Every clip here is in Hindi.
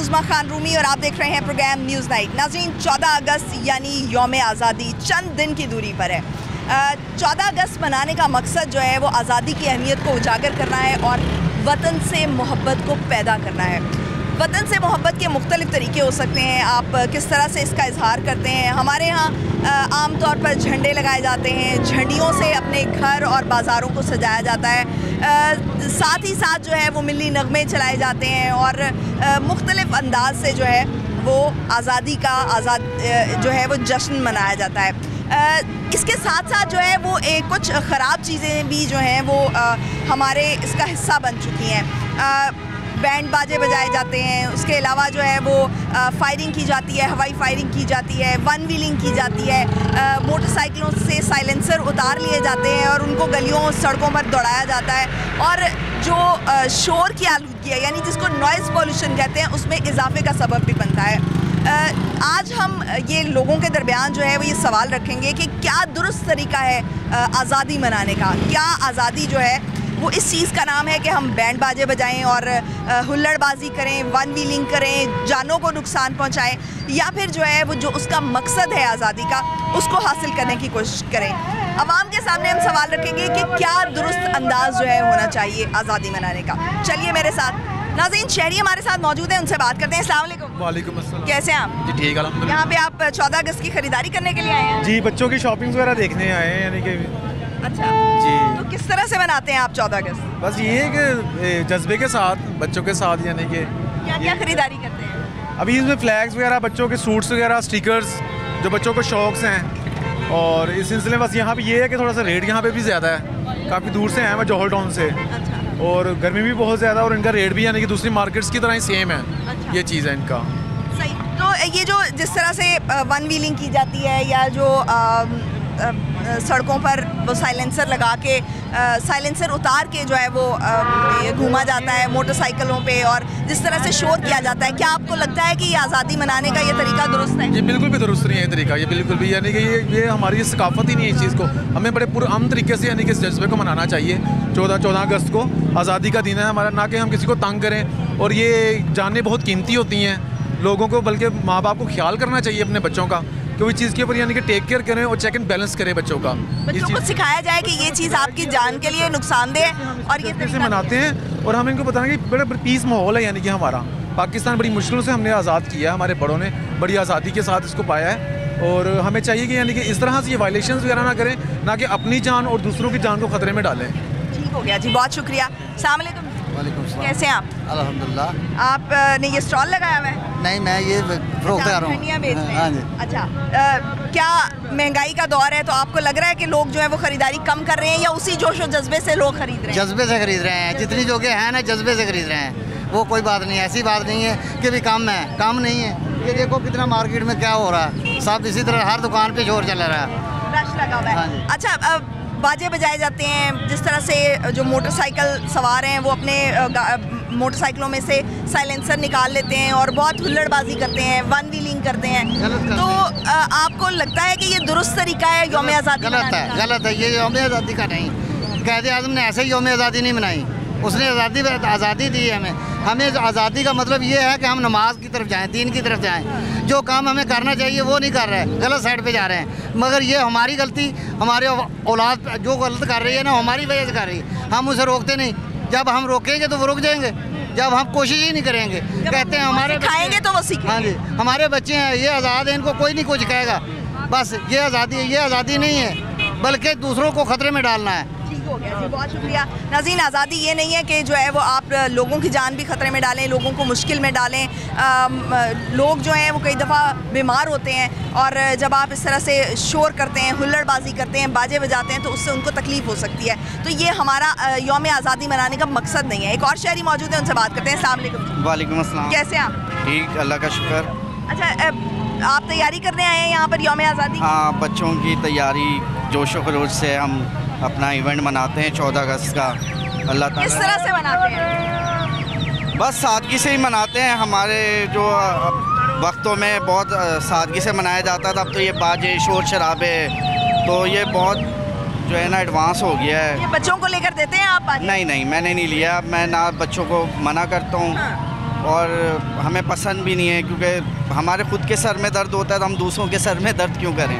उस्मा खान रूमी और आप देख रहे हैं प्रोग्राम न्यूज़ नाइट। नाज़रीन, 14 अगस्त यानी यौम आज़ादी चंद दिन की दूरी पर है। 14 अगस्त मनाने का मकसद जो है वो आज़ादी की अहमियत को उजागर करना है और वतन से मोहब्बत को पैदा करना है। वतन से मोहब्बत के मुख्तलिफ़ तरीके हो सकते हैं, आप किस तरह से इसका इजहार करते हैं। हमारे यहाँ आम तौर पर झंडे लगाए जाते हैं, झंडियों से अपने घर और बाज़ारों को सजाया जाता है। साथ ही साथ जो है वो मिली नगमे चलाए जाते हैं और मुख्तलिफ़ अंदाज से जो है वो आज़ादी का जो है वो जश्न मनाया जाता है। इसके साथ साथ जो है वो कुछ ख़राब चीज़ें भी जो हैं वो हमारे इसका हिस्सा बन चुकी हैं। बैंड बाजे बजाए जाते हैं, उसके अलावा जो है वो फायरिंग की जाती है, हवाई फायरिंग की जाती है, वन व्हीलिंग की जाती है, मोटरसाइकिलों से साइलेंसर उतार लिए जाते हैं और उनको गलियों सड़कों पर दौड़ाया जाता है। और जो शोर की आलूदगी है यानी जिसको नॉइज़ पॉल्यूशन कहते हैं, उसमें इजाफे का सबब भी बनता है। आज हम ये लोगों के दरमियान जो है वो ये सवाल रखेंगे कि क्या दुरुस्त तरीका है आज़ादी मनाने का। क्या आज़ादी जो है वो इस चीज़ का नाम है कि हम बैंड बाजे बजाएं और हुल्लड़बाजी करें, वन व्हीलिंग करें, जानों को नुकसान पहुंचाएं, या फिर जो है वो जो उसका मकसद है आज़ादी का उसको हासिल करने की कोशिश करें। अवाम के सामने हम सवाल रखेंगे कि क्या दुरुस्त अंदाज जो है होना चाहिए आज़ादी मनाने का। चलिए मेरे साथ। नाज़रीन, शहरी हमारे साथ मौजूद हैं, उनसे बात करते हैं। अस्सलाम वालेकुम। वालेकुम अस्सलाम। कैसे हैं आप? जी ठीक, अल्हम्दुलिल्लाह। यहाँ पे आप 14 अगस्त की खरीदारी करने के लिए आए हैं? जी, बच्चों की शॉपिंग वगैरह देखने आए हैं, यानी कि अच्छा जी। तो किस तरह से मनाते हैं आप 14 अगस्त? बस ये है कि जज्बे के साथ, बच्चों के साथ, यानी कि क्या क्या खरीदारी करते हैं? अभी इसमें फ्लैग्स वगैरह, बच्चों के सूट्स वगैरह, स्टिकर्स जो बच्चों को शौक़ हैं। और इस सिलसिले में बस यहाँ पे ये है कि थोड़ा सा रेट यहाँ पे भी ज़्यादा है। काफ़ी दूर से हैं मैं, जौहर टाउन से। अच्छा। और गर्मी भी बहुत ज़्यादा और इनका रेट भी यानी कि दूसरी मार्केट्स की तरह ही सेम है। अच्छा। ये चीज़ है इनका। सही। तो ये जो जिस तरह से वन व्हीलिंग की जाती है या जो सड़कों पर वो साइलेंसर लगा के साइलेंसर उतार के जो है वो घूमा जाता है मोटरसाइकिलों पे, और जिस तरह से शोर किया जाता है, क्या आपको लगता है कि ये आज़ादी मनाने का ये तरीका दुरुस्त है? ये बिल्कुल भी दुरुस्त नहीं है तरीका, ये बिल्कुल भी, यानी कि ये हमारी सकाफत ही नहीं है इस चीज़ को। हमें बड़े पुरअमन तरीके से यानी कि इस जज्बे को मनाना चाहिए। 14 अगस्त को आज़ादी का दिन है हमारा, ना कि हम किसी को तंग करें। और ये जानें बहुत कीमती होती हैं लोगों को, बल्कि माँ बाप को ख्याल करना चाहिए अपने बच्चों का कि वो चीज़ के ऊपर यानी कि टेक केयर करें और चेक एंड बैलेंस करें बच्चों का। बच्चों को सिखाया जाए कि ये चीज़ आपकी जान के लिए नुकसानदेह है और ये कैसे मनाते हैं। और हम इनको बताएं कि बड़ा पीस माहौल है, यानी कि हमारा पाकिस्तान बड़ी मुश्किलों से हमने आज़ाद किया है, हमारे बड़ों ने बड़ी आज़ादी के साथ इसको पाया है। और हमें चाहिए कि यानी कि इस तरह से ये वायलेशंस वगैरह ना करें, ना कि अपनी जान और दूसरों की जान को ख़तरे में डालें। ठीक हो गया जी, बहुत शुक्रिया। अस्सलाम वालेकुम। वालेकुम सलाम। कैसे हैं आप? अल्हम्दुलिल्लाह। आपने ये स्टॉल लगाया हुआ है? नहीं, मैं ये फरोख्त कर रहा धनिया बेच रहे हूँ। हैं। हाँ जी। अच्छा, क्या महंगाई का दौर है तो आपको लग रहा है कि लोग जो है वो खरीदारी कम कर रहे हैं, या उसी जोश और जज्बे से लोग खरीद रहे हैं? जज्बे से खरीद रहे हैं, जितनी जगह है ना जज्बे से खरीद रहे हैं। वो कोई बात नहीं है, ऐसी बात नहीं है कि भी कम है, कम नहीं है। ये देखो कितना मार्केट में क्या हो रहा है, सब इसी तरह हर दुकान पे शोर चल रहा है, रश लगा हुआ हाँ है। जी। अच्छा, बाजे बजाए जाते हैं, जिस तरह से जो मोटरसाइकिल सवार हैं वो अपने मोटरसाइकिलों में से साइलेंसर निकाल लेते हैं और बहुत हुल्लड़बाजी करते हैं, वन व्हीलिंग करते हैं, तो आपको लगता है कि ये दुरुस्त तरीका है यौम आज़ादी? गलत है, ये यौम आज़ादी का नहीं। कायदे आज़म ने ऐसे ही यौम आज़ादी नहीं मनाई, उसने आज़ादी दी है हमें आज़ादी का मतलब ये है कि हम नमाज की तरफ जाएं, दीन की तरफ जाएं। जो काम हमें करना चाहिए वो नहीं कर रहे हैं, गलत साइड पे जा रहे हैं। मगर ये हमारी गलती, हमारे औलाद जो गलत कर रही है ना, हमारी वजह से कर रही है। हम उसे रोकते नहीं, जब हम रोकेंगे तो वो रुक जाएंगे, जब हम कोशिश ही नहीं करेंगे। कहते हैं हमारे खाएंगे तो वो सीखेंगे। हाँ जी, हमारे बच्चे हैं, ये आज़ाद है, इनको कोई नहीं कुछ कहेगा। बस ये आज़ादी नहीं है, बल्कि दूसरों को खतरे में डालना है। ठीक हो गया जी, बहुत शुक्रिया। नाज़रीन, आज़ादी ये नहीं है कि जो है वो आप लोगों की जान भी ख़तरे में डालें, लोगों को मुश्किल में डालें। लोग जो हैं वो कई दफ़ा बीमार होते हैं, और जब आप इस तरह से शोर करते हैं, हुल्लड़बाजी करते हैं, बाजे बजाते हैं, तो उससे उनको तकलीफ़ हो सकती है। तो ये हमारा यौम आज़ादी मनाने का मकसद नहीं है। एक और शहरी मौजूद है, उनसे बात करते हैं। अस्सलाम वालेकुम। वालेकुम अस्सलाम। कैसे हैं आप? ठीक, अल्लाह का शुक्र। अच्छा, आप तैयारी करने आए हैं यहाँ पर यौम आज़ादी? हाँ, बच्चों की तैयारी जोशो खरोश से हम अपना इवेंट मनाते हैं 14 अगस्त का। अल्लाह ताला किस तरह से मनाते हैं? बस सादगी से ही मनाते हैं। हमारे जो वक्तों में बहुत सादगी से मनाया जाता था, अब तो ये बाजे शोर शराबे, तो ये बहुत जो है ना एडवांस हो गया है। ये बच्चों को लेकर देते हैं आप? नहीं, मैंने नहीं लिया। मैं ना बच्चों को मना करता हूँ, और हमें पसंद भी नहीं है, क्योंकि हमारे खुद के सर में दर्द होता है तो हम दूसरों के सर में दर्द क्यों करें।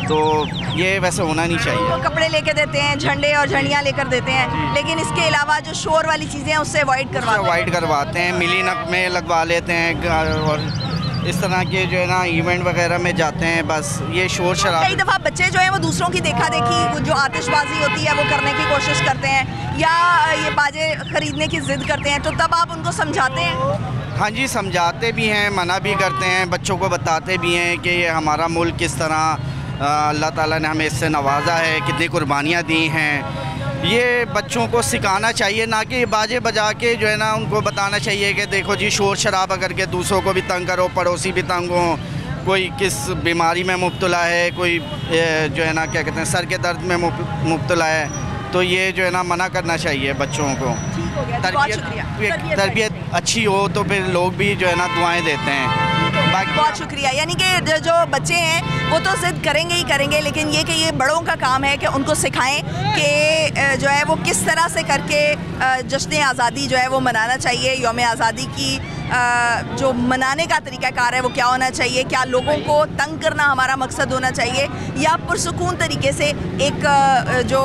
तो ये वैसे होना नहीं चाहिए। वो कपड़े लेके देते हैं, झंडे और झंडियाँ लेकर देते हैं, लेकिन इसके अलावा जो शोर वाली चीज़ें हैं उससे अवॉइड करवाते हैं, मिली नक में लगवा लेते हैं और इस तरह के जो है ना इवेंट वगैरह में जाते हैं, बस ये शोर शराब। कई दफ़ा बच्चे जो हैं वो दूसरों की देखा देखी जो आतिशबाजी होती है वो करने की कोशिश करते हैं या ये बाजे खरीदने की जिद करते हैं, तो तब आप उनको समझाते हैं? हाँ जी, समझाते भी हैं, मना भी करते हैं, बच्चों को बताते भी हैं कि ये हमारा मुल्क किस तरह अल्लाह ताला ने हमें इससे नवाजा है, कितनी कुर्बानियाँ दी हैं। ये बच्चों को सिखाना चाहिए, ना कि बाजे बजा के जो है ना उनको बताना चाहिए कि देखो जी शोर शराबा करके दूसरों को भी तंग करो, पड़ोसी भी तंग हो, कोई किस बीमारी में मुब्तला है, कोई जो है ना क्या कहते हैं सर के दर्द में मुब्तला है, तो ये जो है ना मना करना चाहिए बच्चों को। तरबियत अच्छी हो तो फिर लोग भी जो है ना दुआएं देते हैं। बहुत शुक्रिया। यानी कि जो बच्चे हैं वो तो ज़िद करेंगे ही करेंगे, लेकिन ये कि ये बड़ों का काम है कि उनको सिखाएं कि जो है वो किस तरह से करके जश्न आज़ादी जो है वो मनाना चाहिए। यौम आज़ादी की जो मनाने का तरीक़ाकार है वो क्या होना चाहिए, क्या लोगों को तंग करना हमारा मकसद होना चाहिए या पुरसुकून तरीके से एक जो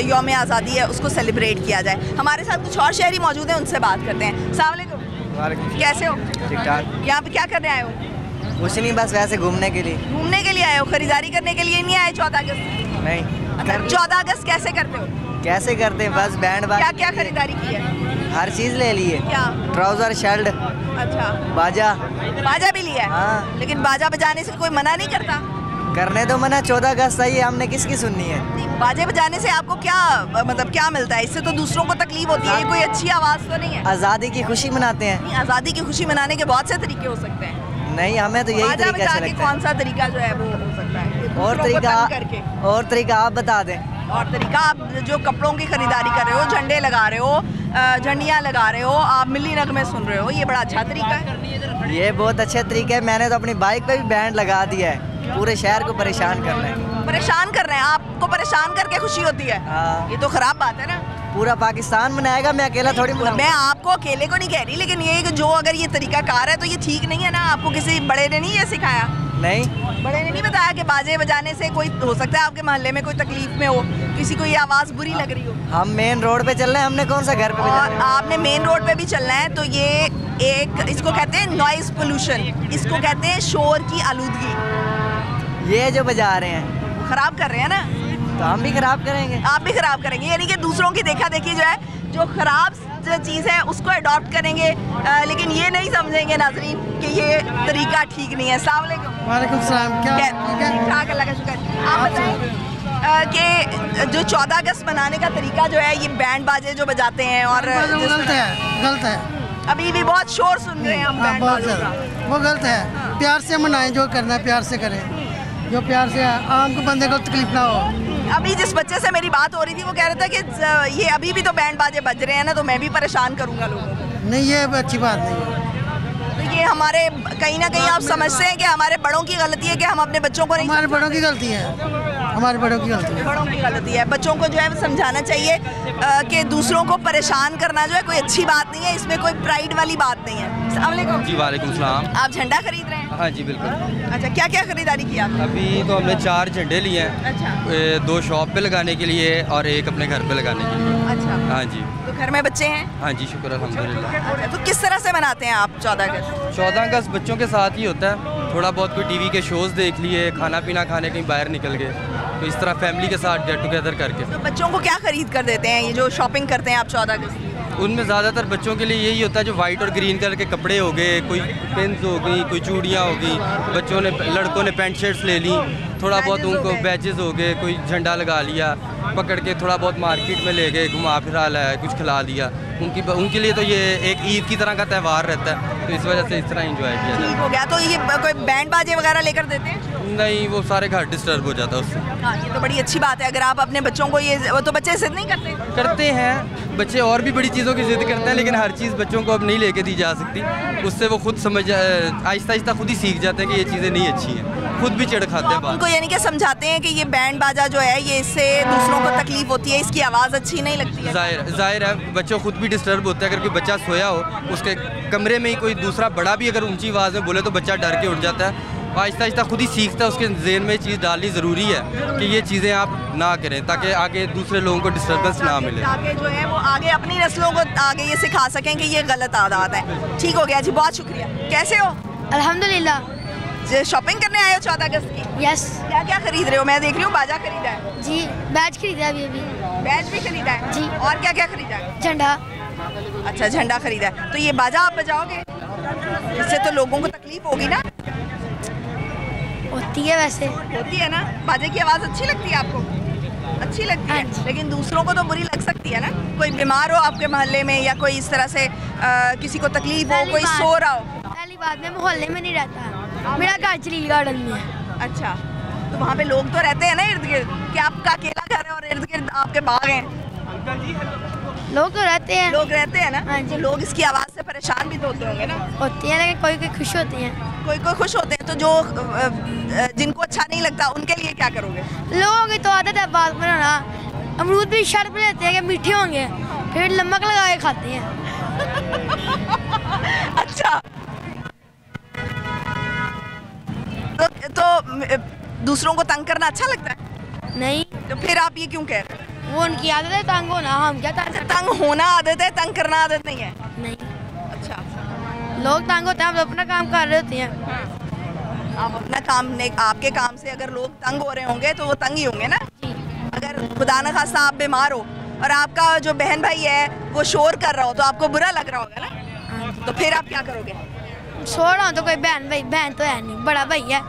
यौम आज़ादी है उसको सेलिब्रेट किया जाए। हमारे साथ कुछ और शहरी मौजूद हैं, उनसे बात करते हैं। अस्सलाम वालेकुम। कैसे हो? ठीक ठाक। यहाँ पे क्या करने आए हो? कुछ नहीं, बस वैसे घूमने के लिए। घूमने के लिए आए हो, खरीदारी करने के लिए नहीं आए 14 अगस्त? नहीं। अच्छा, 14 अगस्त कैसे करते हो? कैसे करते हैं, बस बैंड बाजा। क्या क्या खरीदारी की है? हर चीज़ ले ली है। क्या? ट्राउजर, शर्ट, अच्छा, बाजा। बाजा भी लिया है? हाँ। लेकिन बाजा बजाने से कोई मना नहीं करता? करने तो मना, 14 अगस्त है, ये हमने किसकी सुननी है? बाजे बजाने से आपको क्या मतलब क्या मिलता है? इससे तो दूसरों को तकलीफ होती है, ये कोई अच्छी आवाज़ तो नहीं है। आज़ादी की खुशी मनाते हैं। आज़ादी की खुशी मनाने के बहुत से तरीके हो सकते हैं। नहीं, हमें तो यही तरीका अच्छा लगता है। कौन सा तरीका जो है वो हो सकता है? और तरीका आप बता दें। और तरीका, आप जो कपड़ों की खरीदारी कर रहे हो, झंडे लगा रहे हो, झंडियाँ लगा रहे हो, आप मिली नगमे सुन रहे हो, ये बड़ा अच्छा तरीका है। ये बहुत अच्छा तरीका है। मैंने तो अपनी बाइक पे भी बैंड लगा दिया है, पूरे शहर को परेशान कर रहे हैं। परेशान कर रहे हैं? आपको परेशान करके खुशी होती है? हाँ। ये तो खराब बात है ना। पूरा पाकिस्तान मनाएगा, मैं अकेला थोड़ी मनाऊंगा। मैं आपको अकेले को नहीं कह रही, लेकिन ये कि जो अगर ये तरीका कार है तो ये ठीक नहीं है ना। आपको किसी बड़े ने नहीं ये सिखाया? नहीं, बड़े ने नहीं बताया कि बाजे बजाने से कोई हो सकता है आपके मोहल्ले में कोई तकलीफ में हो, किसी को ये आवाज़ बुरी लग रही हो? हम मेन रोड पे चल रहे हैं, हमने कौन सा घर पे और बजाना है? आपने मेन रोड पे भी चलना है, तो ये एक इसको कहते हैं नॉइज़ पोल्यूशन, इसको कहते हैं शोर की आलूदगी। ये जो बजा रहे हैं खराब कर रहे हैं ना, तो हम भी खराब करेंगे। आप भी खराब करेंगे। यानी कि दूसरों की देखा देखी जो है, जो खराब चीज़ है उसको अडॉप्ट करेंगे, लेकिन ये नहीं समझेंगे नाज़रीन कि ये तरीका ठीक नहीं है। अस्सलाम वालेकुम। वालेकुम सलाम। क्या ठीक ठाक, अल्लाह का शुक्र। आप बताएं कि जो 14 अगस्त मनाने का तरीका जो है, ये बैंड बाजे जो बजाते हैं और गलत है, गलत है। अभी भी बहुत शोर सुन रहे हैं हम बैंड बाजों का। वो गलत है। प्यार से मनाएं, जो करना है प्यार से करें, जो प्यार से आम को बंदे को तकलीफ ना हो। अभी जिस बच्चे से मेरी बात हो रही थी वो कह रहा था कि ये अभी भी तो बैंड बाजे बज रहे हैं ना, तो मैं भी परेशान करूंगा लोगों को। नहीं, ये अच्छी बात नहीं है। तो ये हमारे कहीं ना कहीं आप समझते हैं कि हमारे बड़ों की गलती है कि हम अपने बच्चों को नहीं, हमारे बड़ों की गलती है, हमारे बड़ों की गलती है। बड़ों की गलती है। बच्चों को जो है समझाना चाहिए कि दूसरों को परेशान करना जो है कोई अच्छी बात नहीं है, इसमें कोई प्राइड वाली बात नहीं है। अस्सलाम वालेकुम। जी वालेकुम सलाम। आप झंडा खरीद रहे हैं? हाँ जी बिल्कुल। अच्छा, क्या क्या खरीदारी की आपने? अभी तो हमने 4 झंडे लिए हैं। अच्छा। 2 शॉप पे लगाने के लिए और 1 अपने घर पे लगाने के लिए। अच्छा। हाँ जी। तो घर में बच्चे हैं? हाँ जी, शुक्र अल्हम्दुलिल्लाह। अच्छा, तो किस तरह से मनाते हैं आप 14 अगस्त? 14 अगस्त बच्चों के साथ ही होता है, थोड़ा बहुत कोई टीवी के शोज़ देख लिए, खाना पीना खाने कहीं बाहर निकल गए, तो इस तरह फैमिली के साथ गेट टुगेदर करके। तो बच्चों को क्या खरीद कर देते हैं, ये जो शॉपिंग करते हैं आप 14 अगस्त? उनमें ज़्यादातर बच्चों के लिए यही होता है, जो वाइट और ग्रीन कलर के कपड़े हो गए, कोई पेन्स हो गई, कोई चूड़ियाँ हो गई, बच्चों ने लड़कों ने पैंट शर्ट्स ले ली, थोड़ा बहुत उनको बैजेस हो गए, कोई झंडा लगा लिया, पकड़ के थोड़ा बहुत मार्केट में ले गए, घुमा फिरा लाया, कुछ खिला दिया। उनके लिए तो ये एक ईद की तरह का त्यौहार रहता है, तो इस वजह से इस तरह एंजॉय किया जाता ठीक हो गया। तो ये कोई बैंड बाजे वगैरह लेकर देते हैं? नहीं, वो सारे घर डिस्टर्ब हो जाता है उससे। हाँ, ये तो बड़ी अच्छी बात है। अगर आप अपने बच्चों को ये, वो तो बच्चे जिद नहीं करते? करते हैं बच्चे, और भी बड़ी चीज़ों की जिद करते हैं, लेकिन हर चीज़ बच्चों को अब नहीं लेके दी जा सकती। उससे वो खुद समझ आहिस्ता आहिस्ता खुद ही सीख जाते हैं कि ये चीज़ें नहीं अच्छी हैं। खुद भी चिढ़ खाते हैं उनको यानी कि समझाते हैं कि ये बैंड बाजा जो है ये इससे दूसरों को तकलीफ होती है, इसकी आवाज़ अच्छी नहीं लगती है। जाहिर है बच्चों खुद भी डिस्टर्ब होते हैं। अगर कोई बच्चा सोया हो, उसके कमरे में ही कोई दूसरा बड़ा भी अगर ऊंची आवाज़ में बोले तो बच्चा डर के उठ जाता है। आहिस्ता आहिस्ता खुद ही सीखता है, उसके जहन में चीज़ डालनी ज़रूरी है कि ये चीज़ें आप ना करें ताकि आगे दूसरे लोगों को डिस्टर्बेंस ना मिले, ताकि जो है वो आगे अपनी नस्लों को आगे ये सिखा सकें कि ये गलत आदत है। ठीक हो गया जी, बहुत शुक्रिया। कैसे हो? अल्हम्दुलिल्लाह। शॉपिंग करने आए हो 14 अगस्त की? यस। क्या क्या खरीद रहे हो? मैं देख रही हूँ बाजा खरीदा है जी, बैच खरीदा अभी। बैच भी खरीदा है जी। और क्या क्या खरीदा है? झंडा। अच्छा, झंडा खरीदा है। तो ये बाजा आप बजाओगे? इससे तो लोगों को तकलीफ होगी ना? होती है वैसे। होती है ना? बाजे की आवाज़ अच्छी लगती है आपको? अच्छी लगती है, लेकिन दूसरों को तो बुरी लग सकती है ना? कोई बीमार हो आपके मोहल्ले में या कोई इस तरह से किसी को तकलीफ हो, कोई सो रहा हो? पहली बात, मैं मोहल्ले में नहीं रहता, मेरा घर चलील गार्डन में है। अच्छा, तो वहाँ पे लोग तो रहते हैं ना इर्द गिर्द? कि आपका अकेला घर है और इर्द गिर्द आपके बाग हैं? लोग तो रहते हैं। लोग रहते हैं ना? हाँ जी। तो लोग इसकी आवाज़ से परेशान भी तो होते होंगे ना? होती है, लेकिन कोई कोई खुश होते हैं। कोई कोई खुश होते हैं। तो जो जिनको अच्छा नहीं लगता उनके लिए क्या करोगे? लोगों की तो आदत है बात बनाना। अमरूद भी शर्त लेते हैं कि मीठे होंगे, फिर नमक लगा के खाते हैं। अच्छा, तो दूसरों को तंग करना अच्छा लगता है? नहीं। तो फिर आप ये क्यों कह रहे हैं? वो उनकी आदत है तंग होना, हम क्या तंग करते तंग होना आदत है, तंग करना आदत नहीं है। हैं? नहीं, अच्छा, लोग तंग होते हैं, हम तो अपना काम कर रहे होते हैं। आप अपना काम ने आपके काम से अगर लोग तंग हो रहे होंगे तो वो तंग ही होंगे ना? अगर खुदा न खास्ता आप बीमार हो और आपका जो बहन भाई है वो शोर कर रहा हो तो आपको बुरा लग रहा होगा ना? तो फिर आप क्या करोगे? सो रहा हूँ तो कोई बहन तो है नहीं, बड़ा भाई है।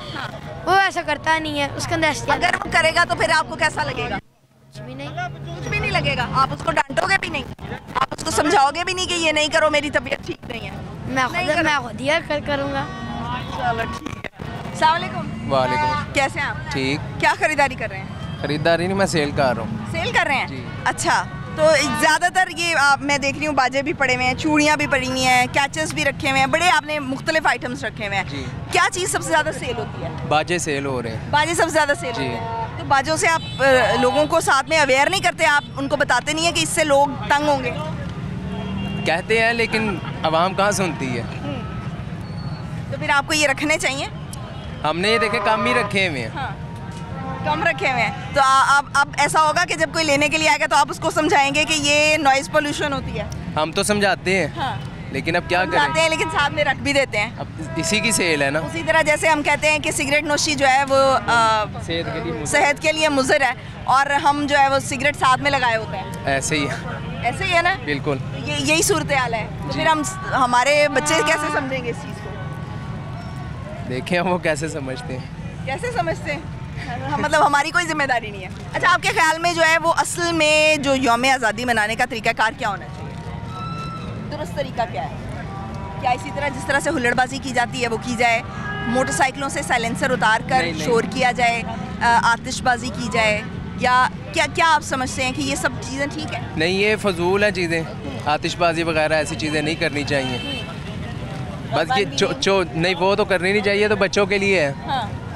वो ऐसा करता नहीं है, उसके अंदर अगर वो करेगा तो फिर आपको कैसा लगेगा? कुछ भी नहीं। कुछ भी नहीं लगेगा। आप उसको डांटोगे भी नहीं, आप उसको समझाओगे भी नहीं कि ये नहीं करो, मेरी तबीयत ठीक नहीं है? मैं खुद ही करूँगा। चलो ठीक है। अस्सलाम वालेकुम। वालेकुम। कैसे हैं आप? ठीक। क्या खरीदारी कर रहे हैं? खरीदारी नहीं, मैं सेल कर रहा हूँ। सेल कर रहे हैं जी। अच्छा, तो ज़्यादातर ये मैं देख रही हूँ बाजे भी पड़े हुए हैं, चूड़ियाँ भी पड़ी हुई हैं, कैचेस भी रखे हुए हैं, बड़े आपने मुख्तलिफ आइटम्स रखे हुए हैं। जी। क्या चीज़ सबसे ज़्यादा सेल होती है? बाजे सेल हो रहे हैं। बाजे सबसे ज़्यादा सेल जी। होते हैं। तो बाजों से आप लोगों को साथ में अवेयर नहीं करते? आप उनको बताते नहीं है कि इससे लोग तंग होंगे? कहते हैं लेकिन आवाम कहाँ सुनती है। तो फिर आपको ये रखने चाहिए। हमने ये देखे कम ही रखे हुए हैं। हाँ, कम रखे हुए हैं। तो अब ऐसा होगा कि जब कोई लेने के लिए आएगा तो आप उसको समझाएंगे कि ये नॉइज़ पोल्यूशन होती है? हम तो समझाते हैं। हाँ। लेकिन अब क्या समझाते करें, हैं लेकिन साथ में रख भी देते हैं। अब इसी की सेल है ना। उसी तरह जैसे हम कहते हैं कि सिगरेट नोशी जो है वो सेहत के लिए मुज़र है और हम जो है वो सिगरेट साथ में लगाए होते हैं, ऐसे ही है। ऐसे ही है ना? बिल्कुल। यही सूरत हाल है। तो फिर हमारे बच्चे कैसे समझेंगे इस चीज़ को? देखें वो कैसे समझते हैं। कैसे समझते हैं? मतलब हमारी कोई जिम्मेदारी नहीं है। अच्छा, आपके ख्याल में जो है वो असल में जो यौम आज़ादी मनाने का तरीक़ाकार क्या होना चाहिए? दुरुस्त तरीका क्या है? क्या इसी तरह जिस तरह से हुल्लड़बाजी की जाती है वो की जाए, मोटरसाइकिलों से साइलेंसर उतार कर शोर किया जाए, आतिशबाजी की जाए, या क्या आप समझते हैं कि ये सब चीज़ें ठीक है? नहीं, ये फजूल है चीज़ें। आतिशबाजी वगैरह ऐसी चीज़ें नहीं करनी चाहिए। बस ये नहीं, वो तो करनी नहीं चाहिए, तो बच्चों के लिए है।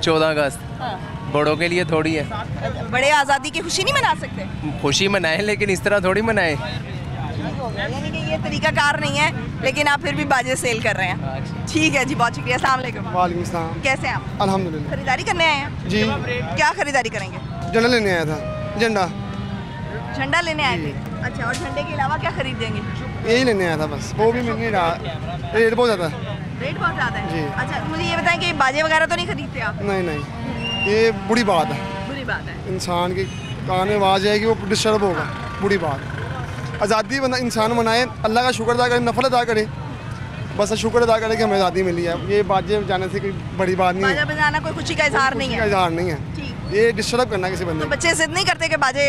14 अगस्त बड़ों के लिए थोड़ी है। बड़े आज़ादी की खुशी नहीं मना सकते? खुशी मनाएं, लेकिन इस तरह थोड़ी मनाएं। यानी कि ये तरीकाकार नहीं है, लेकिन आप फिर भी बाजे सेल कर रहे हैं। ठीक है जी, बहुत शुक्रिया। अस्सलाम वालेकुम। वालेकुम सलाम। कैसे हैं आप? अल्हम्दुलिल्लाह। खरीदारी करने आए हैं? जी। क्या खरीदारी करेंगे? झंडा लेने आया था। झंडा लेने आए थे? अच्छा, और झंडे के अलावा क्या खरीदेंगे? यही लेने आया था बस। वो भी मिल नहीं रहा, रेट बहुत ज़्यादा है। रेट बहुत ज़्यादा है? जी। अच्छा, मुझे ये बताएं कि बाजे वगैरह तो नहीं खरीदते आप? नहीं, ये बुरी बात है। बुरी बात है। इंसान की कान में आवाज़ है कि वो डिस्टर्ब होगा, बुरी बात। आज़ादी बना इंसान मनाए, अल्लाह का शुक्र अदा करे, नफल अदा करे, बस शुक्र अदा करे कि हमें आज़ादी मिली है। ये बाजे जाने से कोई बड़ी बात नहीं है। बाजा बजाना कोई खुशी का इजहार नहीं है? इजहार नहीं है। ये डिस्टर्ब करना किसी बंदे तो बच्चे जिद नहीं करते कि बाजे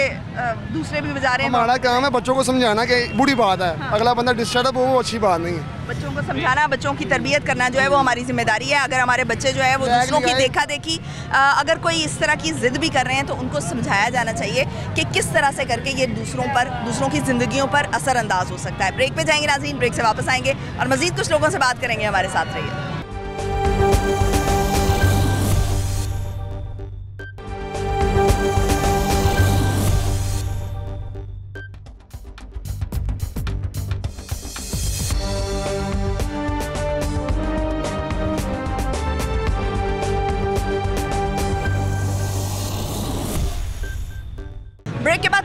दूसरे भी बजा रहे हैं? हमारा काम है बच्चों को समझाना कि बुरी बात है। हाँ। अगला बंदा डिस्टर्ब हो वो अच्छी बात नहीं है। बच्चों को समझाना, बच्चों की तरबियत करना जो है वो हमारी जिम्मेदारी है। अगर हमारे बच्चे जो है वो दूसरों की देखा देखी अगर कोई इस तरह की जिद भी कर रहे हैं तो उनको समझाया जाना चाहिए कि किस तरह से करके ये दूसरों की ज़िंदगियों पर असरअंदाज हो सकता है। ब्रेक पे जाएंगे नाज़रीन, ब्रेक से वापस आएंगे और मज़ीद कुछ लोगों से बात करेंगे। हमारे साथ रहिए।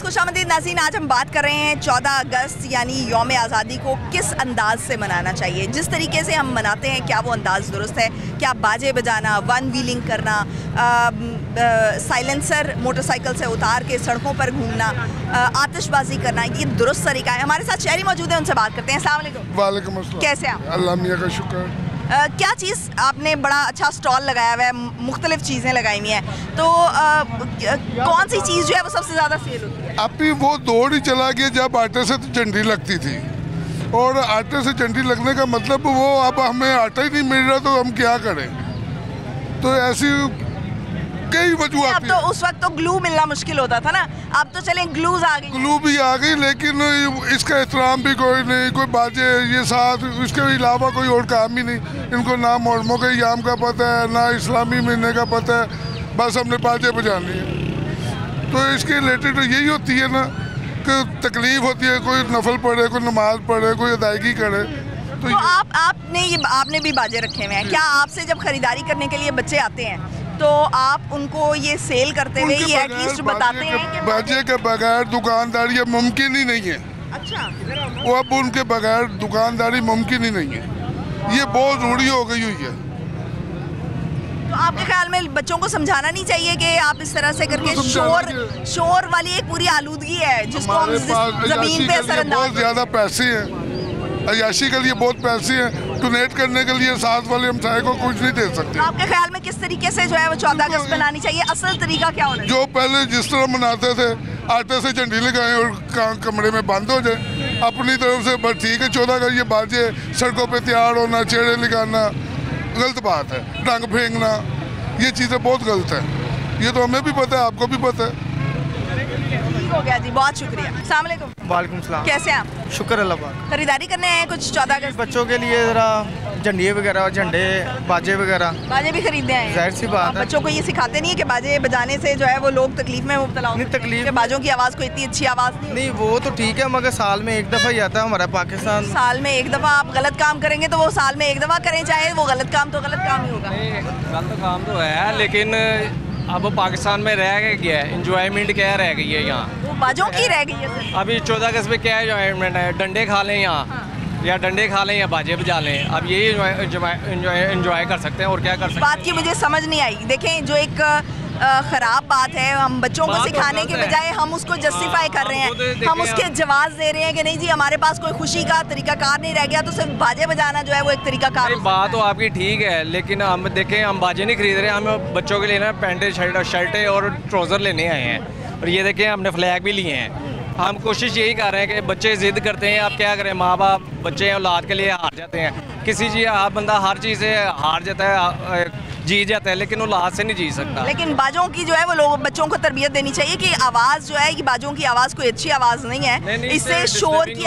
खुशामदीद नाज़रीन, आज हम बात कर रहे हैं 14 अगस्त यानी यौम आज़ादी को किस अंदाज से मनाना चाहिए। जिस तरीके से हम मनाते हैं क्या वो अंदाज़ दुरुस्त है? क्या बाजे बजाना, वन व्हीलिंग करना, साइलेंसर मोटरसाइकिल से उतार के सड़कों पर घूमना, आतिशबाजी करना, ये दुरुस्त तरीका है? हमारे साथ शहरी मौजूद हैं, उनसे बात करते हैं। अस्सलाम वालेकुम। वालेकुम अस्सलाम। कैसे आप? अल्लाह मियां का शुक्र। क्या चीज़ आपने बड़ा अच्छा स्टॉल लगाया हुआ है, मुख्तलिफ चीज़ें लगाई हुई हैं, तो कौन सी चीज़ जो है वो सबसे ज़्यादा सेल होती है? अभी वो दौड़ ही चला गया जब आटे से झंडी लगती थी, और आटे से झंडी लगने का मतलब वो अब हमें आटा ही नहीं मिल रहा तो हम क्या करें। तो ऐसी कई वजूहत। अब तो उस वक्त तो ग्लू मिलना मुश्किल होता था ना, अब तो चलें ग्लूज आ गई। ग्लू भी आ गई, लेकिन इसका एहतराम भी कोई नहीं, कोई बाजे ये साथ, इसके अलावा कोई और काम ही नहीं। इनको ना मोहर्रम के याम का पता है, ना इस्लामी महीने का पता है, बस हमने बाजे बजानी है। तो इसके रिलेटेड यही होती है ना कि तकलीफ़ होती है, कोई नफल पढ़े, कोई नमाज पढ़े, कोई अदायगी करे। तो आपने भी बाजे रखे हुए हैं क्या? आपसे जब खरीदारी करने के लिए बच्चे आते हैं तो आप उनको ये सेल करते हुए ये एटलीस्ट बताते हैं कि बाजे के बगैर दुकानदारी मुमकिन ही नहीं है। अच्छा, वो अब उनके बगैर दुकानदारी मुमकिन ही नहीं है, ये बहुत रूढ़ी हो गई हुई है। तो आपके ख्याल में बच्चों को समझाना नहीं चाहिए कि आप इस तरह से करके शोर वाली एक पूरी आलूदगी है जिसको हम जमीन पे असरअंदाज। बहुत ज़्यादा पैसे हैं, अयाशी के लिए बहुत पैसे हैं, डोनेट करने के लिए साथ वाले हमसाये को कुछ नहीं दे सकते। आपके ख्याल में किस तरीके से जो है वो 14 अगस्त मनानी चाहिए? असल तरीका क्या होना चाहिए? जो पहले जिस तरह मनाते थे, आटे से झंडी लगाएं और कमरे में बंद हो जाए अपनी तरफ से, बस ठीक है। 14 अगस्त ये बाजे, सड़कों पे तैयार होना, चेहरे लगाना गलत बात है, रंग फेंकना, ये चीज़ें बहुत गलत है। ये तो हमें भी पता है, आपको भी पता है। ठीक हो गया जी, बहुत शुक्रिया। अस्सलाम वालेकुम। वालेकुम सलाम। कैसे हैं आप? शुक्र अल्लाह पाक। खरीदारी करने आए हैं कुछ 14 अगस्त? बच्चों के लिए ज़रा झंडियाँ वगैरह, झंडे, बाजे वगैरह। बाजे भी खरीदने आए हैं? जाहिर सी बात है। बच्चों को ये सिखाते नहीं है कि बाजे बजाने से जो है वो लोग तकलीफ में मुब्तला होते हैं? नहीं, तकलीफ बाजों की आवाज़ को इतनी अच्छी आवाज़ नहीं, वो तो ठीक है, मगर साल में एक दफ़ा ही आता है हमारा पाकिस्तान। साल में एक दफ़ा आप गलत काम करेंगे तो वो साल में एक दफ़ा करें, चाहे वो गलत काम तो गलत काम ही होगा। गलत काम तो है, लेकिन अब पाकिस्तान में रह गया है, इंजॉयमेंट क्या रह गई है यहाँ? वो बाजों की रह गई है। अभी 14 अगस्त में क्या इंजॉयमेंट है? डंडे खा लें यहाँ, या डंडे खा लें या बाजे बजा लें, अब यही इंजॉय कर सकते हैं और क्या कर सकते हैं। बात की मुझे समझ नहीं आई। देखें, जो एक ख़राब बात है, हम बच्चों को सिखाने के बजाय हम उसको जस्टिफाई कर रहे हैं, हम उसके जवाब दे रहे हैं कि नहीं जी हमारे पास कोई खुशी का तरीकाकार नहीं रह गया, तो सिर्फ बाजे बजाना जो है वो एक तरीकाकार। बात तो आपकी ठीक है, लेकिन हम देखें, हम बाजे नहीं खरीद रहे, हम बच्चों के लिए ना पैंटें, शर्टें और ट्राउज़र लेने आए हैं, और ये देखें हमने फ्लैग भी लिए हैं। हम कोशिश यही कर रहे हैं कि बच्चे ज़िद करते हैं, आप क्या करें, माँ बाप बच्चे औलाद के लिए हार जाते हैं। किसी चीज़ आप बंदा हर चीज़ से हार जाता है, जीत जाता है, लेकिन वो लाद से नहीं जीत सकता। लेकिन बाजों की जो है वो लोग बच्चों को तरबियत देनी चाहिए कि आवाज़ जो है, ये बाजों की आवाज़ कोई अच्छी आवाज़ नहीं है, इससे शोर की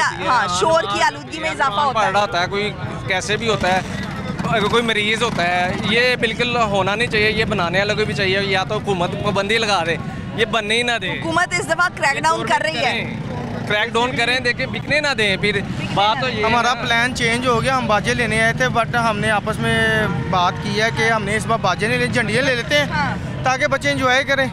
आलूदगी में इजाफा होता है। कोई कैसे भी होता है, कोई मरीज़ होता है, ये बिल्कुल होना नहीं चाहिए। ये बनाने वालों को भी चाहिए, या तो हुकूमत पाबंदी लगा दे, ये बनने ही ना दे। हुकूमत इस दफ़ा क्रैकडाउन कर रही है, क्रैकडाउन करें, देखिए बिकने ना दें। फिर बात तो ये हमारा प्लान चेंज हो गया, हम बाजे लेने आए थे, बट हमने आपस में बात की है कि हमने इस बार बाजे नहीं ले, झंडियाँ ले लेते हैं ताकि बच्चे एंजॉय करें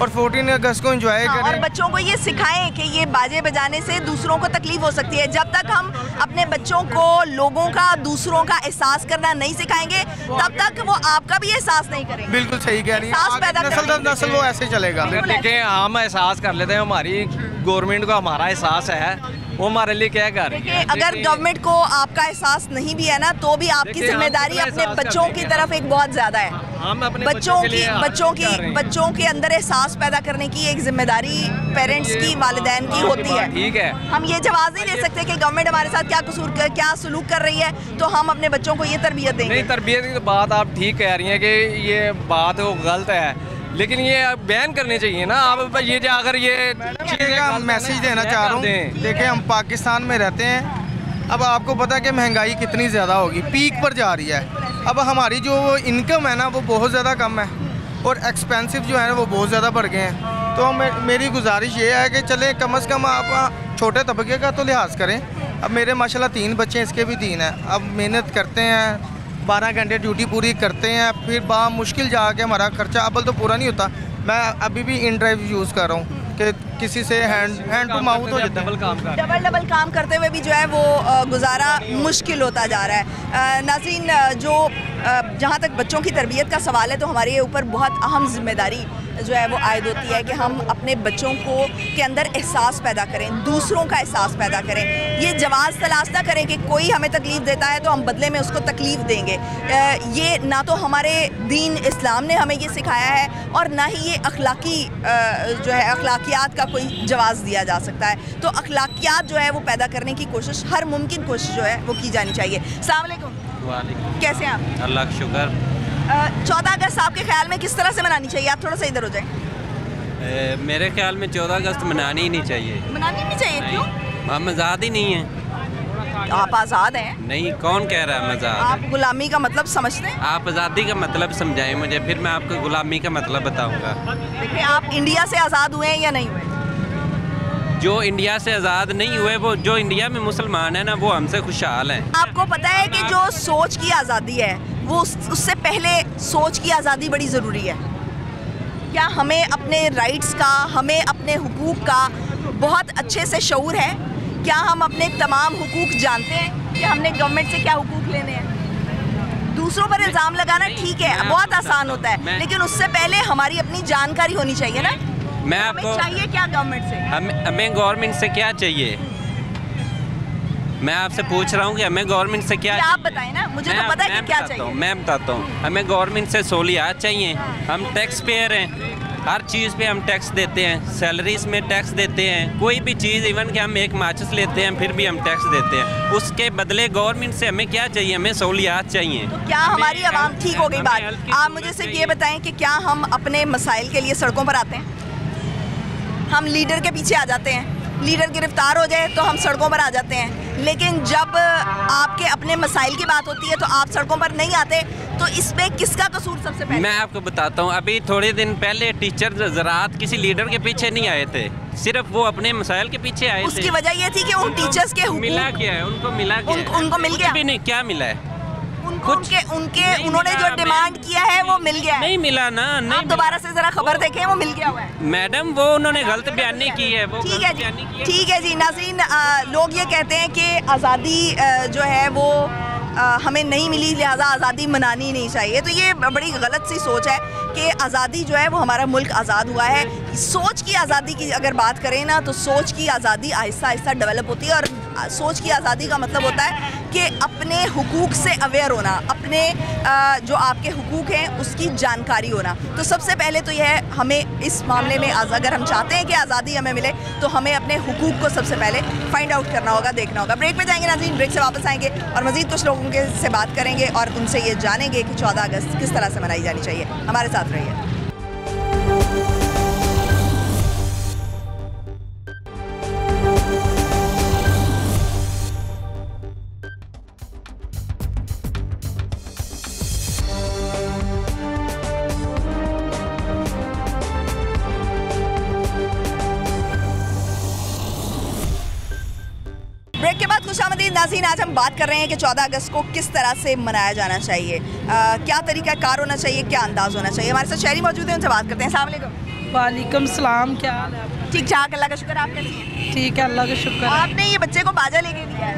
और 14 अगस्त को एंजॉय करें। और बच्चों को ये सिखाएं कि ये बाजे बजाने से दूसरों को तकलीफ हो सकती है। जब तक हम अपने बच्चों को लोगों का, दूसरों का एहसास करना नहीं सिखाएंगे, तब तक वो आपका भी एहसास नहीं करेंगे। बिल्कुल सही कह रही है, नस्ल वो ऐसे चलेगा। देखिए, हम एहसास कर लेते हैं, हमारी गवर्नमेंट को हमारा एहसास है, वो हमारे लिए क्या कर रही है। अगर गवर्नमेंट को आपका एहसास नहीं भी है ना, तो भी आपकी जिम्मेदारी अपने बच्चों की तरफ एक बहुत ज़्यादा है। हम अपने बच्चों के अंदर एहसास पैदा करने की एक जिम्मेदारी पेरेंट्स की, वालिदैन की होती है। ठीक है, हम ये जवाब नहीं दे सकते कि गवर्नमेंट हमारे साथ क्या सलूक कर रही है, तो हम अपने बच्चों को ये तरबियत देंगे। नहीं, तरबियत की बात आप ठीक कह रही हैं कि ये बात वो गलत है, लेकिन ये बैन करनी चाहिए ना। आप ये अगर ये चीज़ मैसेज देना चाह रहा हूँ, देखिए हम पाकिस्तान में रहते हैं, अब आपको पता है कि महंगाई कितनी ज़्यादा होगी, पीक पर जा रही है। अब हमारी जो इनकम है ना वो बहुत ज़्यादा कम है, और एक्सपेंसिव जो है ना वो बहुत ज़्यादा बढ़ गए हैं। तो मेरी गुजारिश ये है कि चले कम से कम आप छोटे तबके का तो लिहाज करें। अब मेरे माशाल्लाह 3 बच्चे हैं, इसके भी 3 हैं। अब मेहनत करते हैं, 12 घंटे ड्यूटी पूरी करते हैं, फिर मुश्किल जाके हमारा खर्चा अव्वल तो पूरा नहीं होता। मैं अभी भी इन ड्राइव यूज़ कर रहा हूँ कि किसी से हैंड टू माउथ हो जाता है। डबल काम करते हुए भी जो है वो गुजारा मुश्किल होता जा रहा है। नाज़रीन, जो जहाँ तक बच्चों की तरबियत का सवाल है तो हमारे ऊपर बहुत अहम जिम्मेदारी जो है वो आयद होती है कि हम अपने बच्चों को के अंदर एहसास पैदा करें, दूसरों का एहसास पैदा करें। ये जवाज़ तलाश ना करें कि कोई हमें तकलीफ़ देता है तो हम बदले में उसको तकलीफ़ देंगे। ये ना तो हमारे दीन इस्लाम ने हमें ये सिखाया है और ना ही ये अखलाकी जो है अखलाकियात का कोई जवाज़ दिया जा सकता है। तो अखलाकियात जो है वो पैदा करने की कोशिश, हर मुमकिन कोशिश जो है वो की जानी चाहिए। अस्सलाम वालेकुम, कैसे हैं आप? अल्लाह का शुक्र। 14 अगस्त आपके ख्याल में किस तरह से मनानी चाहिए? आप थोड़ा सा इधर हो जाएं। मेरे ख्याल में 14 अगस्त मनानी ही नहीं चाहिए। मनानी नहीं चाहिए? क्यों? हम आज़ाद ही नहीं हैं। आप आज़ाद हैं? नहीं, कौन कह रहा है हम आज़ाद? आप गुलामी का मतलब समझते हैं? आप आज़ादी का मतलब समझाएं मुझे, फिर मैं आपको गुलामी का मतलब बताऊंगा। देखिए, आप इंडिया से आज़ाद हुए हैं या नहीं हुए? जो इंडिया से आज़ाद नहीं हुए, वो जो इंडिया में मुसलमान है ना, वो हमसे खुशहाल हैं। आपको पता है कि जो सोच की आज़ादी है वो उससे पहले सोच की आज़ादी बड़ी ज़रूरी है। क्या हमें अपने राइट्स का, हमें अपने हुकूक का बहुत अच्छे से शऊर है? क्या हम अपने तमाम हुकूक जानते हैं कि हमने गवर्नमेंट से क्या हुकूक लेने हैं? दूसरों पर इल्ज़ाम लगाना ठीक है, बहुत आसान होता है, लेकिन उससे पहले हमारी अपनी जानकारी होनी चाहिए ना। मैं आपको चाहिए क्या गवर्नमेंट से? हमें गवर्नमेंट से क्या चाहिए? मैं आपसे पूछ रहा हूँ कि हमें गवर्नमेंट से क्या? आप बताएं ना, मुझे तो पता है कि क्या चाहिए। मैं बताता हूँ, हमें गवर्नमेंट से सहूलियात चाहिए। हम टैक्स पेयर हैं, हर चीज़ पे हम टैक्स देते हैं, सैलरीज में टैक्स देते हैं, कोई भी चीज़, इवन कि हम एक माचिस लेते हैं फिर भी हम टैक्स देते हैं। उसके बदले गवर्नमेंट से हमें क्या चाहिए? हमें सहूलियात चाहिए। तो क्या हमारी आवाम ठीक हो गई बात? आप मुझे सिर्फ ये बताएं कि क्या हम अपने मसाइल के लिए सड़कों पर आते हैं? हम लीडर के पीछे आ जाते हैं, लीडर गिरफ्तार हो जाए तो हम सड़कों पर आ जाते हैं, लेकिन जब आपके अपने मसाइल की बात होती है तो आप सड़कों पर नहीं आते। तो इसमें किसका कसूर सबसे पहले? मैं आपको बताता हूँ, अभी थोड़े दिन पहले टीचर ज़राअत किसी लीडर के पीछे नहीं आए थे, सिर्फ वो अपने मसाइल के पीछे आए थे। उसकी वजह ये थी कि उन टीचर्स के मिला क्या है? उनको मिला क्या है? उनको मिल गया भी नहीं, क्या मिला है? उन्होंने जो डिमांड किया है वो मिल गया है। नहीं मिला ना, नहीं। आप दोबारा से जरा खबर देखें, वो मिल गया हुआ है। मैडम, वो उन्होंने गलत बयानी की है। वो ठीक है जी, ठीक है जी। नाज़रीन, लोग ये कहते हैं कि आज़ादी जो है वो हमें नहीं मिली, लिहाजा आज़ादी मनानी नहीं चाहिए। तो ये बड़ी गलत सी सोच है कि आज़ादी जो है वो हमारा मुल्क आज़ाद हुआ है। सोच की आज़ादी की अगर बात करें ना, तो सोच की आज़ादी आहिस्ता आहिस्ता डेवलप होती है। और सोच की आज़ादी का मतलब होता है कि अपने हुकूक से अवेयर होना, अपने जो आपके हुकूक हैं उसकी जानकारी होना। तो सबसे पहले तो यह है, हमें इस मामले में अगर हम चाहते हैं कि आज़ादी हमें मिले तो हमें अपने हुकूक को सबसे पहले फाइंड आउट करना होगा, देखना होगा। ब्रेक में जाएंगे नाज़रीन, ब्रेक से वापस आएंगे और मज़ीद कुछ लोगों के से बात करेंगे और उनसे ये जानेंगे कि 14 अगस्त किस तरह से मनाई जानी चाहिए। हमारे साथ रहिए। ब्रेक के बाद खुशामदीद नाज़रीन, आज हम बात कर रहे हैं कि 14 अगस्त को किस तरह से मनाया जाना चाहिए, क्या तरीका कार होना चाहिए, क्या अंदाज़ होना चाहिए। हमारे साथ शहरी मौजूद हैं, उनसे बात करते हैं। अस्सलाम वालेकुम। वालेकुम सलाम, क्या हाल है? ठीक ठाक, अल्लाह का शुक्र। आप कैसी हैं? ठीक है, अल्लाह का शुक्र। आपने ये बच्चे को बाजा लेके दिया है?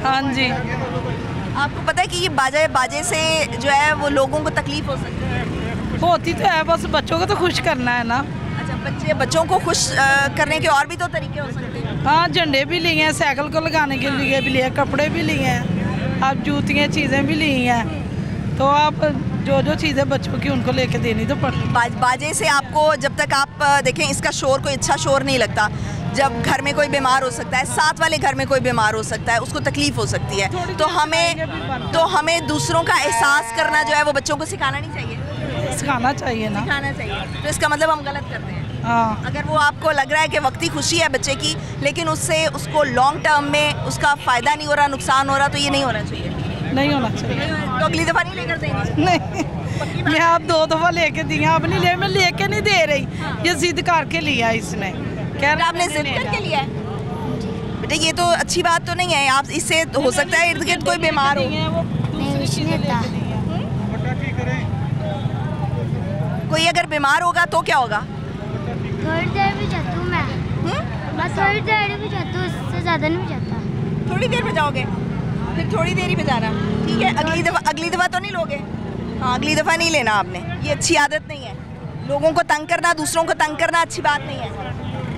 हाँ जी। आपको पता है कि ये बाजे से जो है वो लोगों को तकलीफ हो सकती है? होती तो है, बस बच्चों को तो खुश करना है ना। अच्छा, बच्चों को खुश करने के और भी तो तरीके हो सकते हैं। हाँ, झंडे भी लिए हैं, साइकिल को लगाने के लिए भी लिए, कपड़े भी लिए हैं, आप जूतियाँ चीज़ें भी ली हैं। तो आप जो चीज़ें बच्चों की उनको लेके देनी तो पड़ती। बाजे से आपको, जब तक आप देखें इसका शोर कोई अच्छा शोर नहीं लगता। जब घर में कोई बीमार हो सकता है, साथ वाले घर में कोई बीमार हो सकता है, उसको तकलीफ हो सकती है। तो हमें दूसरों का एहसास करना जो है वो बच्चों को सिखाना नहीं चाहिए? सिखाना चाहिए ना। सिखाना चाहिए। तो इसका मतलब हम गलत करते हैं। हाँ। अगर वो आपको लग रहा है कि वक्ती खुशी है बच्चे की, लेकिन उससे उसको लॉन्ग टर्म में उसका फ़ायदा नहीं हो रहा, नुकसान हो रहा, तो ये नहीं होना चाहिए। नहीं होना चाहिए। तो अगली दफ़ा नहीं लेकर देंगे? नहीं, मैं आप 2 दफ़ा लेके दी, आप नहीं ले, मैं लेके नहीं दे रही। ये जिद करके लिया इसने। कह रहा आपने जिद करके लिया है? बेटा, ये तो अच्छी बात तो नहीं है। आप इससे हो सकता है इर्द गिर्द कोई बीमार हो। कोई अगर बीमार होगा तो क्या होगा? बस थोड़ी देर में जाता हूँ, इससे ज़्यादा नहीं जाता। थोड़ी देर में जाओगे, फिर थोड़ी देर ही में जाना, ठीक है। अगली दफ़ा तो नहीं लोगे? हाँ, अगली दफ़ा नहीं लेना आपने, ये अच्छी आदत नहीं है। लोगों को तंग करना, दूसरों को तंग करना अच्छी बात नहीं है।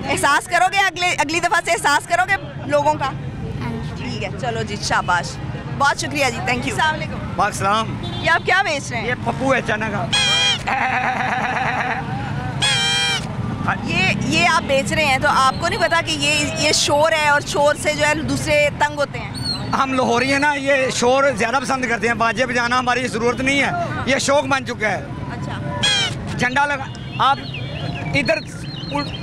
एहसास करोगे, अगली दफ़ा से एहसास करोगे लोगों का? ठीक है, चलो जी, शाबाश, बहुत शुक्रिया जी, थैंक यू। अस्सलाम वालेकुम। वालेकुम। ये आप क्या बेच रहे हैं? ये पप्पू है चना का। ये आप बेच रहे हैं, तो आपको नहीं पता कि ये शोर है और शोर से जो है दूसरे तंग होते हैं? हम लाहौरी हैं ना, ये शोर ज़्यादा पसंद करते हैं, बाजे बजाना हमारी ज़रूरत नहीं है, ये शौक बन चुका है। अच्छा। झंडा लगा, आप इधर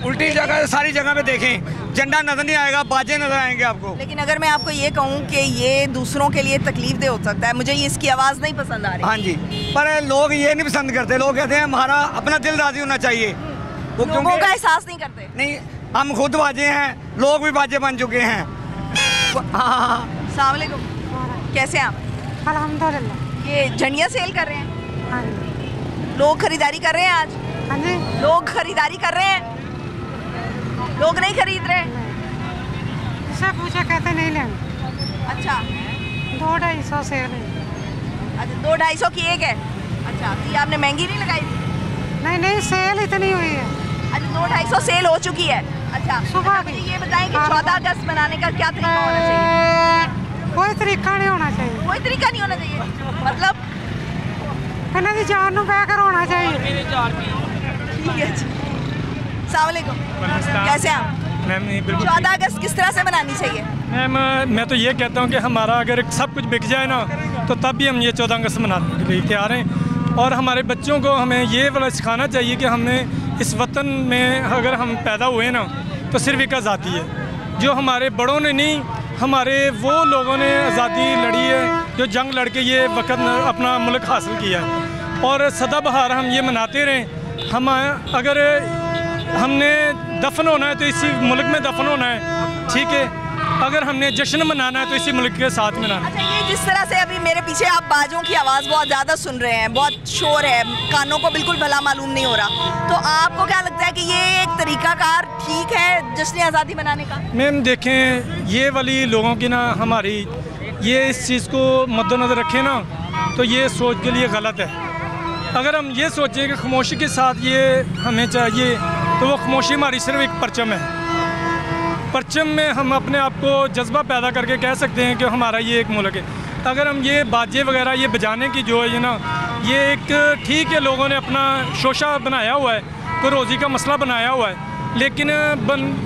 उल्टी जगह सारी जगह पे देखें, झंडा नजर नहीं आएगा, बाजे नजर आएंगे आपको। लेकिन अगर मैं आपको ये कहूँ कि ये दूसरों के लिए तकलीफ दे हो सकता है, मुझे ये इसकी आवाज़ नहीं पसंद आ रही। हाँ जी, पर लोग ये नहीं पसंद करते, लोग कहते हैं हमारा अपना दिल राजी होना चाहिए। वो लोगों का एहसास नहीं करते। नहीं, हम खुद बाजे हैं, लोग भी बाजे बन चुके हैं। हाँ। अस्सलाम वालेकुम, कैसे हैं आप? अल्हम्दुलिल्लाह। ये झंडियाँ सेल कर रहे हैं? हाँ जी। लोग खरीदारी कर रहे हैं आज? हाँ जी। लोग खरीदारी कर रहे हैं? लोग नहीं खरीद रहे? इससे पूछा, कहते नहीं लेंगे। अच्छा। 200-250 सेल है। अच्छा, 200-250 की एक है? अच्छा, तो ये आपने महंगी नहीं लगाई थी? नहीं, सेल इतनी हुई है। अच्छा, 200-250 सेल हो चुकी है। अच्छा, सुबह मुझे ये बताएं कि 14 अगस्त मनाने का क्या तरीका होना चाहिए? कोई तरीका नहीं होना चाहिए। कोई तरीका नहीं होना चाहिए मतलब? इन्हें की जान नूं बहकर होना चाहिए। ठीक है जी। अस्सलाम वालेकुम, कैसे हैं आप? मैम, 14 अगस्त किस तरह से मनानी चाहिए? मैम, मैं तो ये कहता हूँ कि हमारा अगर सब कुछ बिक जाए ना, तो तब भी हम ये 14 अगस्त मनाने के लिए तैयार हैं। और हमारे बच्चों को हमें ये वाला सिखाना चाहिए कि हमें इस वतन में अगर हम पैदा हुए ना, तो सिर्फ एक आज़ादी है, जो हमारे बड़ों ने नहीं, हमारे वो लोगों ने आज़ादी लड़ी है जो जंग लड़ के ये वक्त अपना मुल्क हासिल किया है। और सदाबहार हम ये मनाते रहें। हम अगर हमने दफन होना है तो इसी मुल्क में दफन होना है, ठीक है। अगर हमने जश्न मनाना है तो इसी मुल्क के साथ मनाना। अच्छा, ये जिस तरह से अभी मेरे पीछे आप बाजों की आवाज़ बहुत ज़्यादा सुन रहे हैं, बहुत शोर है, कानों को बिल्कुल भला मालूम नहीं हो रहा, तो आपको क्या लगता है कि ये एक तरीकाकार ठीक है जश्न आज़ादी मनाने का? मैम देखें, ये वाली लोगों की ना, हमारी ये इस चीज़ को मद्देनज़र रखें ना, तो ये सोच के लिए गलत है। अगर हम ये सोचें कि खामोशी के साथ ये हमें चाहिए, तो वो खामोशी हमारी सिर्फ एक परचम है। परचम में हम अपने आप को जज्बा पैदा करके कह सकते हैं कि हमारा ये एक मुल्क है। अगर हम ये बाजे वगैरह ये बजाने की जो है ना, ये एक ठीक है, लोगों ने अपना शोशा बनाया हुआ है, कोई रोज़ी का मसला बनाया हुआ है, लेकिन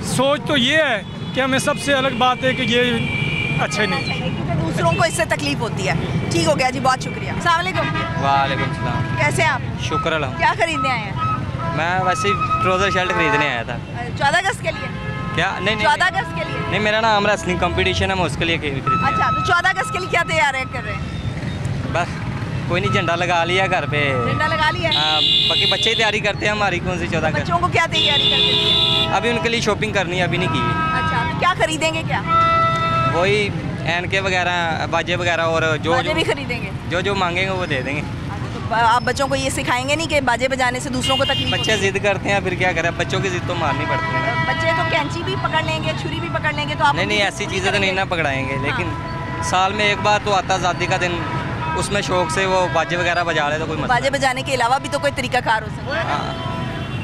सोच तो ये है कि हमें सबसे अलग बात है कि ये अच्छा ही नहीं, क्योंकि दूसरों को इससे तकलीफ होती है। ठीक हो गया जी, बहुत शुक्रिया। अस्सलाम वालेकुम। वालेकुम सलाम। कैसे हैं आप? शुक्र अल्लाह। क्या खरीदने आए हैं? मैं वैसे ट्राउज़र शर्ट खरीदने आया था। 14 अगस्त के लिए? क्या? नहीं 14 अगस्त के लिए नहीं, मेरा नाम रेसलिंग कंपटीशन है, मैं उसके लिए खरीद। अच्छा, तो 14 अगस्त के लिए क्या तैयारी कर रहे हैं? बस कोई नहीं, झंडा लगा लिया घर पे। झंडा लगा लिया? हाँ, बाकी बच्चे ही तैयारी करते हैं, हमारी कौन सी 14 अगस्त। बच्चों को क्या तैयारी करते हैं? अभी उनके लिए शॉपिंग करनी है, अभी नहीं की। अच्छा, तो क्या खरीदेंगे? क्या वही एनके वगैरह, बाजे वगैरह, और जो भी खरीदेंगे, जो मांगेंगे वो दे देंगे। आप बच्चों को ये सिखाएंगे नहीं कि बाजे बजाने से दूसरों को तकलीफ? बच्चे जिद करते हैं, फिर क्या करें, बच्चों की जिद तो मारनी पड़ती है। बच्चे तो कैंची भी पकड़ लेंगे, छुरी भी पकड़ लेंगे, तो आप नहीं, ऐसी चीज़ें तो नहीं ना पकड़ाएंगे, लेकिन साल में एक बार तो आता आज़ादी का दिन, उसमें शौक से वो बाजे वगैरह बजा ले तो कोई बाजे बजाने के अलावा भी तो कोई तरीकाकार हो सकता है।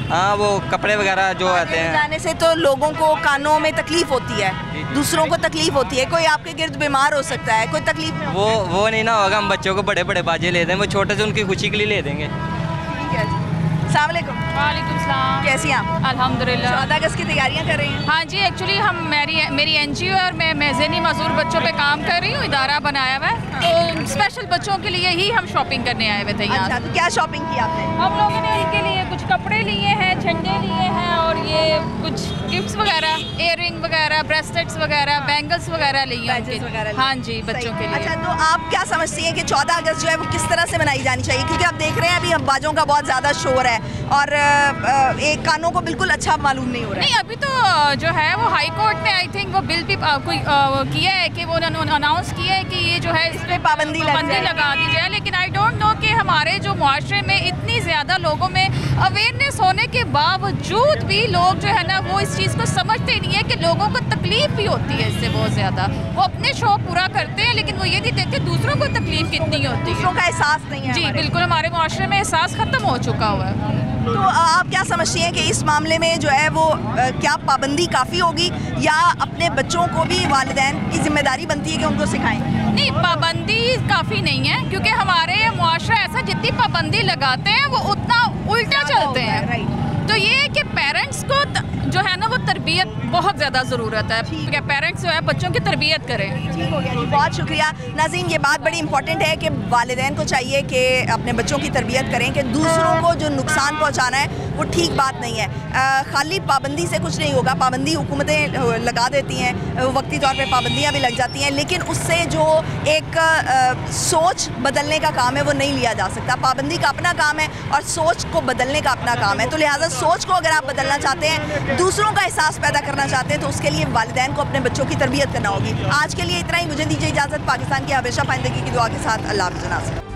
हाँ, वो कपड़े वगैरह जो आते हैं, बजाने से तो लोगों को कानों में तकलीफ होती है, दूसरों को तकलीफ होती है, कोई आपके गिर्द बीमार हो सकता है, कोई तकलीफ वो नहीं ना होगा। हम बच्चों को बड़े बड़े बाजे ले दें, वो छोटे से उनकी खुशी के लिए ले देंगे। ठीक है। अस्सलाम वालेकुम। वालेकुम सलाम। कैसी हैं आप? अल्हम्दुलिल्लाह। 14 अगस्त की तैयारियां कर रही हैं? हाँ जी, एक्चुअली हम मेरी NGO है और मैं ज़हनी मज़दूर बच्चों पे काम कर रही हूँ, इदारा बनाया हुआ है, तो स्पेशल बच्चों के लिए ही हम शॉपिंग करने आए हुए थे यहाँ। अच्छा, तो क्या शॉपिंग की आपने? हम लोगों ने उनके लिए कुछ कपड़े लिए हैं, झंडे लिए हैं, और ये कुछ गिफ्ट्स वगैरह, इयररिंग वगैरह, ब्रेसलेट्स वगैरह, बैंगल्स वगैरह लिए हैं। हाँ जी, बच्चों के लिए। अच्छा, तो आप क्या समझती हैं कि 14 अगस्त जो है वो किस तरह से मनाई जानी चाहिए? क्योंकि आप देख रहे हैं अभी बाजों का बहुत ज़्यादा शोर है और एक कानों को बिल्कुल अच्छा मालूम नहीं हो रहा है। नहीं, अभी तो जो है वो हाई कोर्ट ने आई थिंक वो बिल भी कोई किया है कि वो अनाउंस किया है कि ये जो है इस पर पाबंदी लगा दी जाए, लेकिन आई डोंट नो कि हमारे जो मुआशरे में इतनी ज़्यादा लोगों में अवेयरनेस होने के बावजूद भी लोग जो है ना वो इस चीज़ को समझते नहीं है कि लोगों को तकलीफ भी होती है इससे बहुत ज़्यादा। वो अपने शौक पूरा करते हैं लेकिन वो ये नहीं देखते दूसरों को तकलीफ कितनी होती है, दूसरों का एहसास नहीं है। जी बिल्कुल, हमारे माशरे में एहसास ख़त्म हो चुका हुआ है। तो आप क्या समझती हैं कि इस मामले में जो है वो क्या पाबंदी काफ़ी होगी या अपने बच्चों को भी वालिदैन की जिम्मेदारी बनती है कि उनको सिखाएं? नहीं, पाबंदी काफ़ी नहीं है क्योंकि हमारे मुआशरा ऐसा जितनी पाबंदी लगाते हैं वो उतना उल्टा चलते हैं। तो ये है कि पेरेंट्स को जो है ना वो तरबियत बहुत ज़्यादा ज़रूरत है कि पेरेंट्स जो है बच्चों की तरबियत करें। ठीक हो गया जी, बहुत शुक्रिया। नाज़रीन, ये बात बड़ी इंपॉर्टेंट है कि वालिदैन को चाहिए कि अपने बच्चों की तरबियत करें कि दूसरों को जो नुकसान पहुंचाना है वो ठीक बात नहीं है। खाली पाबंदी से कुछ नहीं होगा, पाबंदी हुकूमतें लगा देती हैं, वक्ती तौर पे पाबंदियाँ भी लग जाती हैं, लेकिन उससे जो एक सोच बदलने का काम है वो नहीं लिया जा सकता। पाबंदी का अपना काम है और सोच को बदलने का अपना काम है। तो लिहाजा सोच को अगर आप बदलना चाहते हैं, दूसरों का एहसास पैदा करना चाहते हैं, तो उसके लिए वालिदैन को अपने बच्चों की तरबियत करना होगी। आज के लिए इतना ही, मुझे दीजिए इजाज़त। पाकिस्तान की हमेशा पाइंदगी की दुआ के साथ अल्लाह हाफ़िज़।